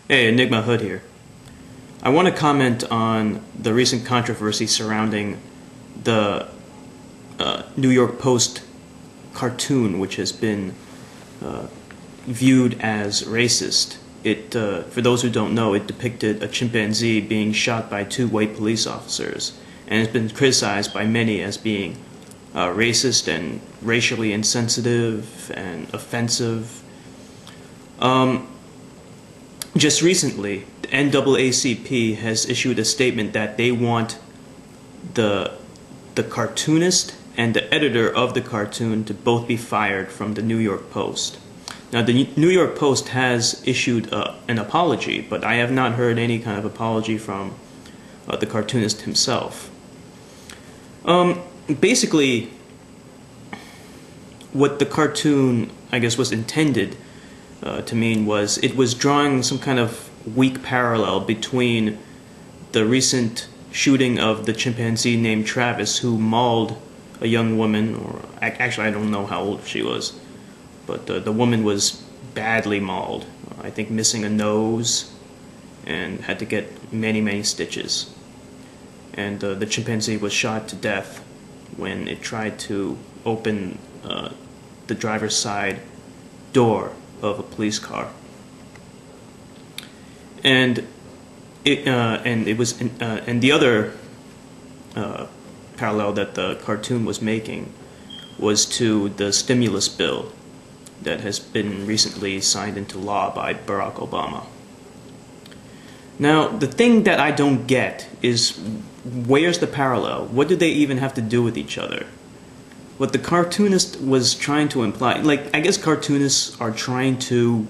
Hey, Enigma Hood here. I want to comment on the recent controversy surrounding the New York Post cartoon, which has been viewed as racist. For those who don't know, it depicted a chimpanzee being shot by two white police officers, and has been criticized by many as being racist and racially insensitive and offensive. Just recently, the NAACP has issued a statement that they want the cartoonist and the editor of the cartoon to both be fired from the New York Post. Now, the New York Post has issued an apology, but I have not heard any kind of apology from the cartoonist himself. Basically, what the cartoon, I guess, was intended to mean was it was drawing some kind of weak parallel between the recent shooting of the chimpanzee named Travis, who mauled a young woman, or actually I don't know how old she was, but the woman was badly mauled, I think missing a nose, and had to get many stitches. And the chimpanzee was shot to death when it tried to open the driver's side door of a police car. And the other parallel that the cartoon was making was to the stimulus bill that has been recently signed into law by Barack Obama. Now, the thing that I don't get is, where's the parallel? What do they even have to do with each other? What the cartoonist was trying to imply, I guess cartoonists are trying to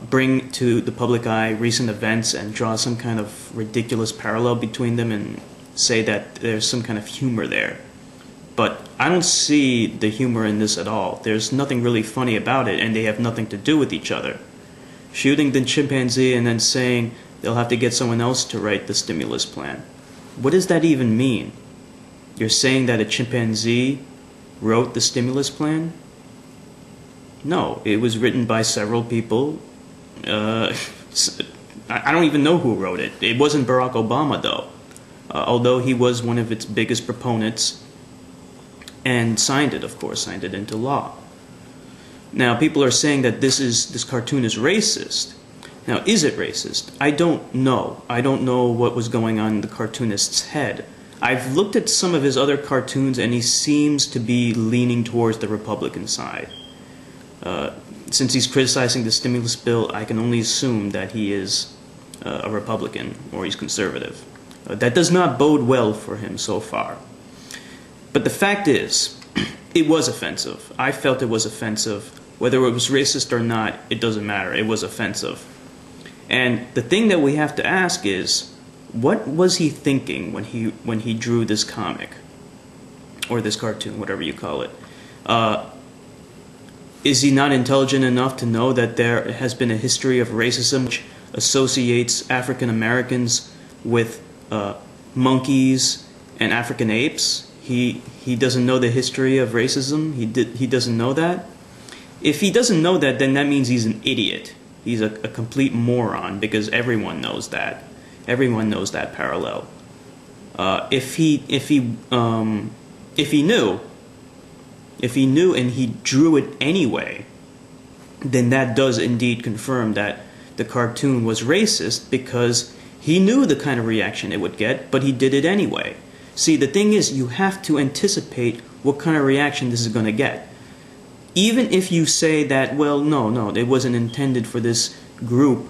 bring to the public eye recent events and draw some kind of ridiculous parallel between them and say that there's some kind of humor there. But I don't see the humor in this at all. There's nothing really funny about it, and they have nothing to do with each other. Shooting the chimpanzee and then saying they'll have to get someone else to write the stimulus plan. What does that even mean? You're saying that a chimpanzee wrote the stimulus plan? No, it was written by several people. I don't even know who wrote it. It wasn't Barack Obama, though, although he was one of its biggest proponents and signed it into law. Now, people are saying that this cartoon is racist. Now, is it racist? I don't know. I don't know what was going on in the cartoonist's head. I've looked at some of his other cartoons, and he seems to be leaning towards the Republican side. Since he's criticizing the stimulus bill, I can only assume that he is a Republican or he's conservative. That does not bode well for him so far. But the fact is, it was offensive. I felt it was offensive. Whether it was racist or not, it doesn't matter. It was offensive. And the thing that we have to ask is, what was he thinking when he drew this comic, or this cartoon, whatever you call it? Is he not intelligent enough to know that there has been a history of racism which associates African Americans with monkeys and African apes? He doesn't know the history of racism. He doesn't know that. If he doesn't know that, then that means he's an idiot. He's a complete moron, because everyone knows that. Everyone knows that parallel. If he knew and he drew it anyway, then that does indeed confirm that the cartoon was racist, because he knew the kind of reaction it would get, but he did it anyway. See, the thing is, you have to anticipate what kind of reaction this is going to get. Even if you say that, well, no, it wasn't intended for this group,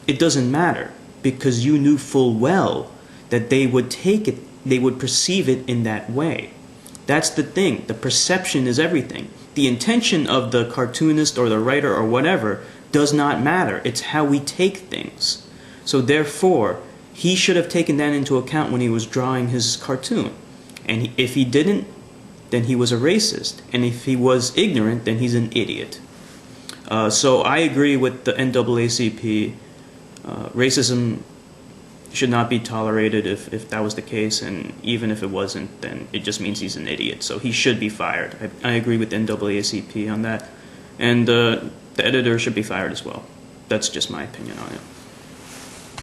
it doesn't matter, because you knew full well that they would take it, they would perceive it in that way. That's the thing. The perception is everything. The intention of the cartoonist or the writer or whatever does not matter. It's how we take things. So therefore, he should have taken that into account when he was drawing his cartoon. And if he didn't, then he was a racist. And if he was ignorant, then he's an idiot. So I agree with the NAACP. Racism should not be tolerated if that was the case, and even if it wasn't, then it just means he's an idiot. So he should be fired. I agree with the NAACP on that, and the editor should be fired as well. That's just my opinion on it.